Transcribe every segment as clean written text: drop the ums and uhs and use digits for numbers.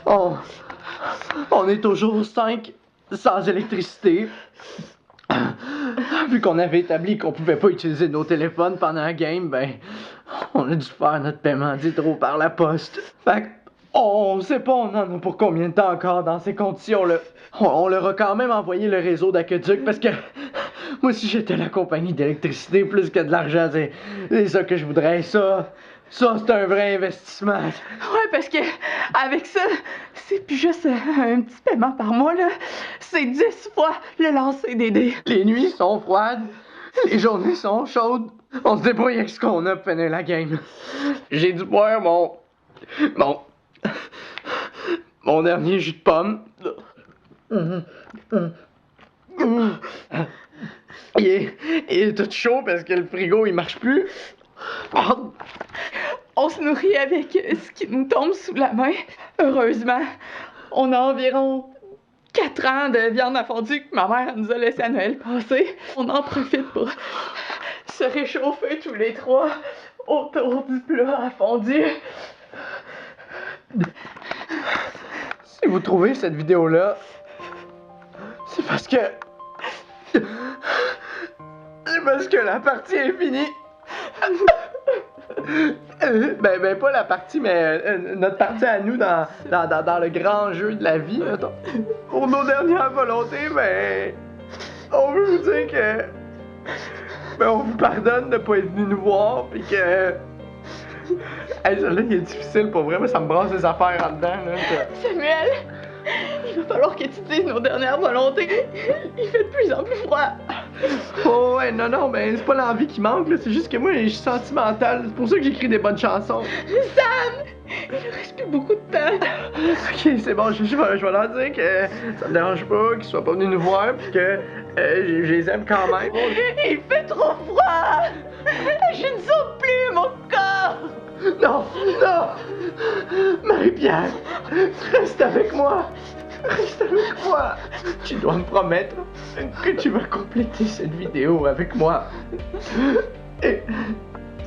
On, on est au jour 5 sans électricité. Vu qu'on avait établi qu'on pouvait pas utiliser nos téléphones pendant la game, ben, on a dû faire notre paiement d'hydro par la poste. Fait que, on sait pas on en a pour combien de temps encore dans ces conditions-là. On leur a quand même envoyé le réseau d'aqueduc parce que moi, si j'étais la compagnie d'électricité, plus que de l'argent, c'est ça que je voudrais. Ça, c'est un vrai investissement. Ouais, parce que avec ça, c'est plus juste un petit paiement par mois, là. C'est 10 fois le lancer des dés. Les nuits sont froides, les journées sont chaudes. On se débrouille avec ce qu'on a pour finir la game. J'ai dû boire mon dernier jus de pomme. Il est tout chaud parce que le frigo il marche plus. On se nourrit avec ce qui nous tombe sous la main. Heureusement, on a environ 4 ans de viande à fondue que ma mère nous a laissé à Noël passé. On en profite pour se réchauffer tous les trois autour du plat à fondue. Si vous trouvez cette vidéo-là, c'est parce que... C'est parce que la partie est finie. Ben pas la partie, mais notre partie à nous dans le grand jeu de la vie, mettons. Pour nos dernières volontés, ben... On veut vous dire que... Ben on vous pardonne de pas être venu nous voir, pis que... Hey, celle-là, il est difficile pour vrai, mais ça me brasse les affaires en dedans, là. Samuel, il va falloir que tu dises nos dernières volontés. Il fait de plus en plus froid. Oh ouais, non, mais c'est pas l'envie qui manque, là, c'est juste que moi, je suis sentimental, c'est pour ça que j'écris des bonnes chansons. Sam, il ne reste plus beaucoup de temps. Ok, c'est bon, je vais leur dire que ça me dérange pas, qu'ils soient pas venus nous voir, pis que je les aime quand même. Il fait trop froid. Je ne sens plus mon corps. Non! Marie-Pierre, reste avec moi! Reste avec moi! Tu dois me promettre que tu vas compléter cette vidéo avec moi. Et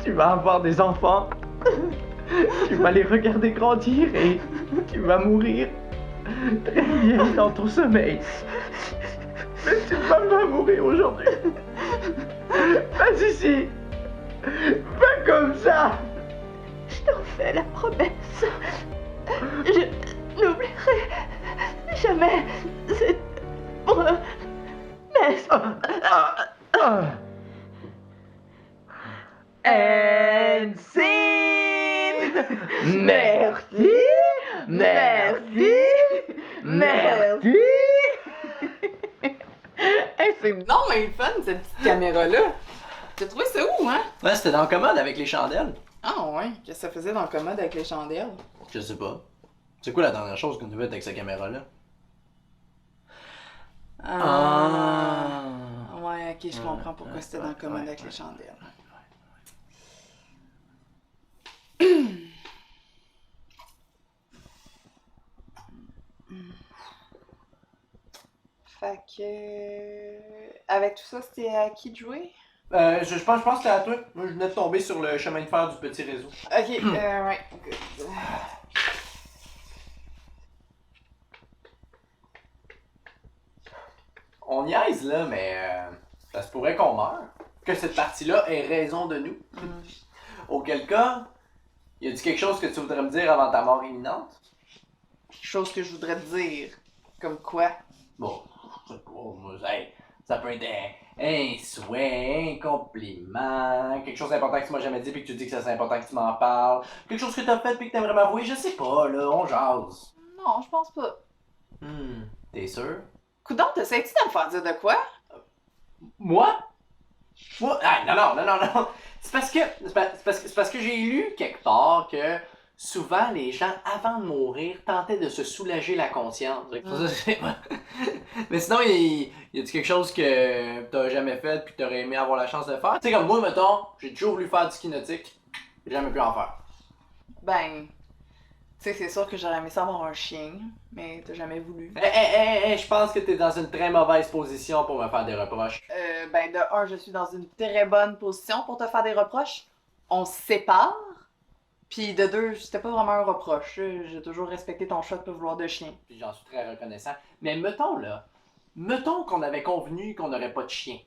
tu vas avoir des enfants. Tu vas les regarder grandir et tu vas mourir très bien dans ton sommeil. Mais tu vas pas mourir aujourd'hui. Vas ici! Fais comme ça! Je t'en fais la promesse. Je n'oublierai jamais cette promesse. And scene! Merci! Hey, c'est non mais le fun cette petite caméra-là. T'as trouvé ça où, hein? Ouais, c'était dans le commode avec les chandelles. Ah ouais, qu'est-ce que ça faisait dans le commode avec les chandelles? Je sais pas. C'est quoi la dernière chose qu'on a faite avec cette caméra-là? Ouais, ok, je comprends pourquoi c'était dans le commode avec les chandelles. Fait que... Avec tout ça, c'était à qui de jouer? Je pense que c'était à toi. Moi, je venais de tomber sur le chemin de fer du petit réseau. Ok, ouais. Good. On niaise, là, mais ça se pourrait qu'on meure. Que cette partie-là ait raison de nous. Auquel cas, y a-t-il quelque chose que tu voudrais me dire avant ta mort imminente? Quelque chose que je voudrais te dire. Comme quoi? Bon, je sais pas, moi, ça peut être un souhait, un compliment, quelque chose d'important que tu m'as jamais dit puis que tu dis que c'est important que tu m'en parles, quelque chose que t'as fait puis que t'aimerais m'avouer, je sais pas, là, on jase. Non, je pense pas. T'es sûr? Coudon, t'essayes-tu de me faire dire de quoi? Moi? Ah, non. C'est parce que j'ai lu quelque part que souvent les gens, avant de mourir, tentaient de se soulager la conscience. Mais sinon, y a-t-il quelque chose que t'as jamais fait puis que t'aurais aimé avoir la chance de faire? Tu sais, comme moi, mettons, j'ai toujours voulu faire du ski nautique, j'ai jamais pu en faire. Ben, tu sais, c'est sûr que j'aurais aimé ça avoir un chien, mais t'as jamais voulu. Je pense que t'es dans une très mauvaise position pour me faire des reproches. Ben, de un, je suis dans une très bonne position pour te faire des reproches. On se sépare, Puis de deux, c'était pas vraiment un reproche. J'ai toujours respecté ton choix de pas vouloir de chien. Puis j'en suis très reconnaissant. Mais mettons qu'on avait convenu qu'on n'aurait pas de chien.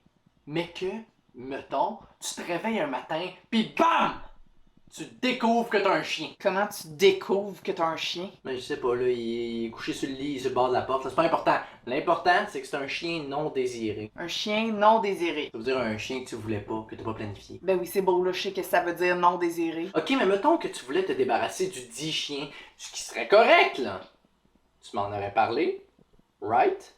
Mais que, mettons, tu te réveilles un matin, puis BAM! Tu découvres que t'as un chien. Comment tu découvres que t'as un chien? Mais je sais pas, là, il est couché sur le lit, sur le bord de la porte, là, c'est pas important. L'important, c'est que c'est un chien non désiré. Un chien non désiré. Ça veut dire un chien que tu voulais pas, que t'as pas planifié. Ben oui, c'est beau, là, je sais que ça veut dire non désiré. Ok, mais mettons que tu voulais te débarrasser du dit chien, ce qui serait correct, là. Tu m'en aurais parlé, right?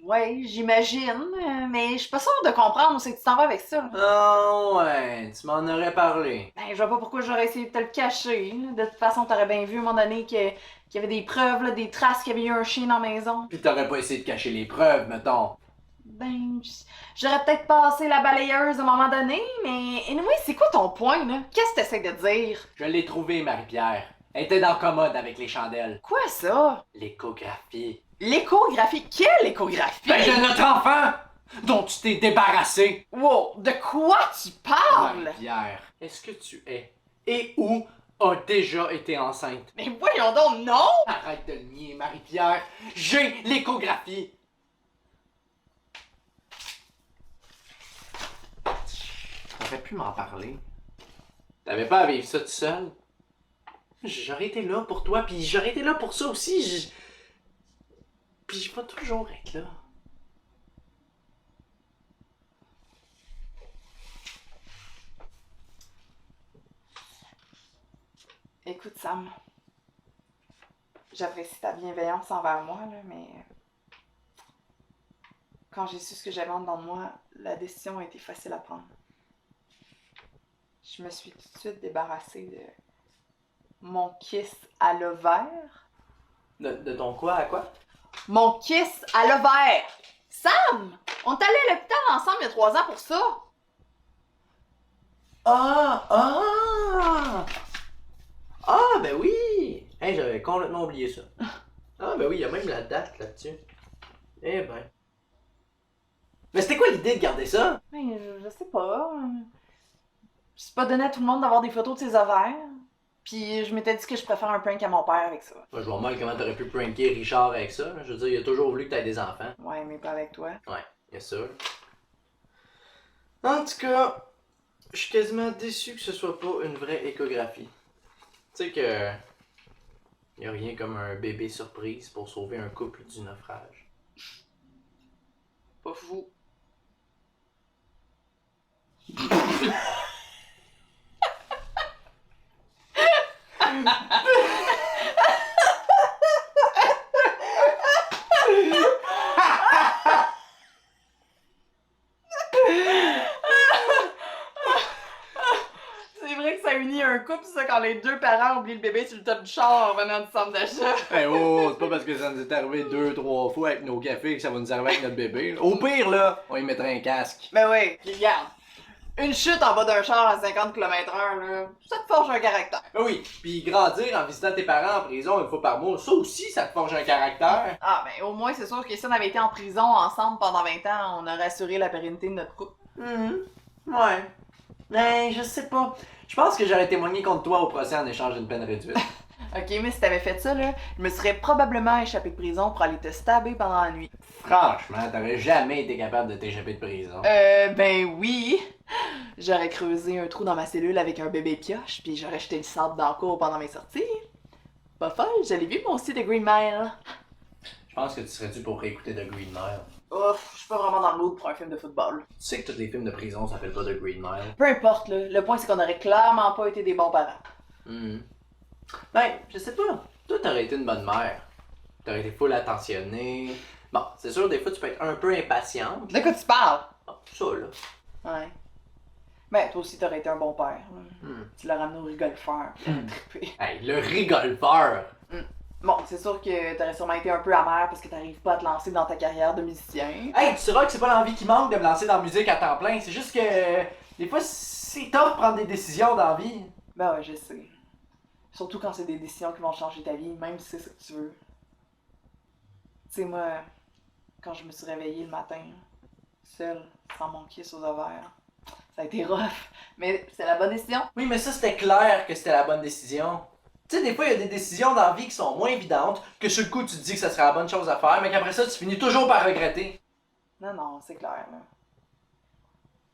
Ouais, j'imagine, mais je suis pas sûre de comprendre où c'est que tu t'en vas avec ça. Là. Ah ouais, tu m'en aurais parlé. Ben, je vois pas pourquoi j'aurais essayé de te le cacher. Là. De toute façon, t'aurais bien vu à un moment donné qu'il y avait des preuves, là, des traces qu'il y avait eu un chien dans la maison. Puis t'aurais pas essayé de cacher les preuves, mettons. Ben, j'aurais peut-être passé la balayeuse à un moment donné, mais anyway, c'est quoi ton point, là? Qu'est-ce que t'essaies de dire? Je l'ai trouvé, Marie-Pierre. Elle était dans le commode avec les chandelles. Quoi ça? L'échographie. L'échographie? Quelle échographie? Ben de notre enfant! Dont tu t'es débarrassé! Wow, de quoi tu parles? Marie-Pierre, est-ce que tu es et ou as déjà été enceinte? Mais voyons donc, non! Arrête de le nier, Marie-Pierre! J'ai l'échographie! T'aurais pu m'en parler. T'avais pas à vivre ça tout seul. J'aurais été là pour toi, puis j'aurais été là pour ça aussi. Puis je vais toujours être là. Écoute, Sam, j'apprécie ta bienveillance envers moi, là, mais quand j'ai su ce que j'avais en dedans de moi, la décision a été facile à prendre. Je me suis tout de suite débarrassée de mon kiss à l'ovaire. De ton quoi à quoi? Mon kiss à l'ovaire! Sam! On est allé à l'hôpital ensemble il y a 3 ans pour ça! Ah, ben oui! Hey, j'avais complètement oublié ça. Ah, ben oui, il y a même la date là-dessus. Eh ben. Mais c'était quoi l'idée de garder ça? Mais je sais pas. C'est pas donné à tout le monde d'avoir des photos de ses ovaires. Puis je m'étais dit que je préfère un prank à mon père avec ça. Moi, je vois mal comment t'aurais pu pranker Richard avec ça. Je veux dire, il a toujours voulu que t'aies des enfants. Ouais, mais pas avec toi. Ouais, bien sûr. En tout cas, je suis quasiment déçu que ce soit pas une vraie échographie. Tu sais que. Y a rien comme un bébé surprise pour sauver un couple du naufrage. Pas fou. C'est vrai que ça unit un couple, ça, quand les deux parents oublient le bébé sur le top du char en revenant du centre d'achat. Hey oh, c'est pas parce que ça nous est arrivé 2-3 fois avec nos cafés que ça va nous arriver avec notre bébé. Au pire, là, on y mettrait un casque. Ben oui, puis regarde. Une chute en bas d'un char à 50 km/h, là, ça te forge un caractère. Ben oui, puis grandir en visitant tes parents en prison une fois par mois, ça aussi, ça te forge un caractère. Ah, ben au moins, c'est sûr que si on avait été en prison ensemble pendant 20 ans, on aurait assuré la pérennité de notre couple. Ouais. Ben, je sais pas. Je pense que j'aurais témoigné contre toi au procès en échange d'une peine réduite. Ok, mais si t'avais fait ça, là, je me serais probablement échappé de prison pour aller te stabber pendant la nuit. Franchement, t'aurais jamais été capable de t'échapper de prison. Ben oui. J'aurais creusé un trou dans ma cellule avec un bébé pioche, puis j'aurais jeté le sable dans le cours pendant mes sorties. Pas folle, j'allais vu mon site de Green Mile. Je pense que tu serais dû pour réécouter The Green Mile. Ouf, je suis pas vraiment dans le mood pour un film de football. Tu sais que tous les films de prison s'appellent pas The Green Mile. Peu importe, là, le point c'est qu'on aurait clairement pas été des bons parents. Ben, je sais pas. Toi, t'aurais été une bonne mère. T'aurais été full attentionnée. Bon, c'est sûr, des fois, tu peux être un peu impatiente. De quoi tu parles? Ah, ça, là. Ouais. Ben, toi aussi t'aurais été un bon père. Là. Tu l'as ramené au rigolfeur, puis il a trippé. Hey, le rigolfeur! Bon, c'est sûr que t'aurais sûrement été un peu amer parce que t'arrives pas à te lancer dans ta carrière de musicien. Hey, tu sauras que c'est pas l'envie qui manque de me lancer dans la musique à temps plein. C'est juste que des fois, c'est tough de prendre des décisions dans la vie. Ben ouais, je sais. Surtout quand c'est des décisions qui vont changer ta vie, même si c'est ce que tu veux. Tu sais, moi, quand je me suis réveillée le matin, seule, sans mon kiss aux ovaires, Ça a été rough, mais c'est la bonne décision. Oui, mais ça, c'était clair que c'était la bonne décision. Tu sais, des fois, il y a des décisions dans la vie qui sont moins évidentes, que sur le coup, tu te dis que ça serait la bonne chose à faire, mais qu'après ça, tu finis toujours par regretter. Non, c'est clair, là.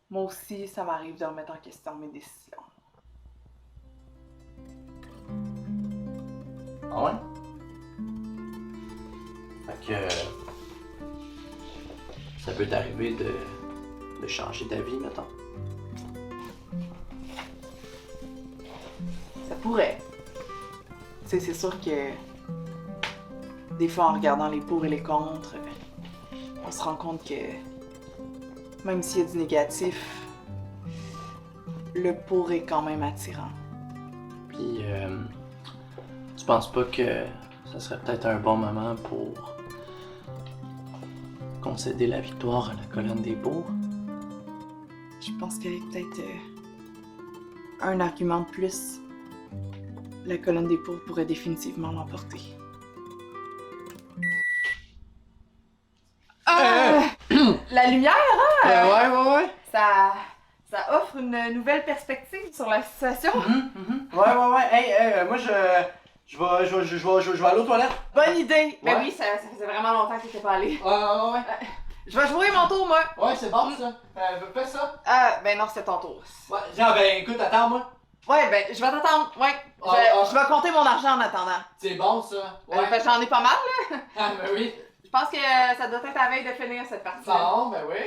Moi aussi, ça m'arrive de remettre en question mes décisions. Ah ouais? Fait que... ça peut t'arriver de changer ta vie, mettons. Ça pourrait. Tu sais, c'est sûr que des fois, en regardant les pour et les contre, on se rend compte que même s'il y a du négatif, le pour est quand même attirant. Puis, tu penses pas que ça serait peut-être un bon moment pour concéder la victoire à la colonne des bourgs? Je pense qu'avec peut-être un argument de plus, la colonne des pour pourrait définitivement l'emporter. La lumière, Ouais. ça offre une nouvelle perspective sur la situation. Ouais. Hey, moi, je vais aller aux toilettes. Bonne idée! Ben Ouais. oui, ça faisait vraiment longtemps que t'étais pas allé. Ouais. Je vais jouer mon tour, moi! Ouais, c'est bon, ça. Fais ça. Ah, ben non, c'est ton tour. Ouais, genre, ben, écoute, attends-moi. Ouais, ben, je vais t'attendre. Ouais, je vais compter mon argent en attendant. C'est bon, ça. Ben, j'en ai pas mal, là. Ah, ben oui. Je pense que ça doit être à veille de finir cette partie. Bon, ben oui.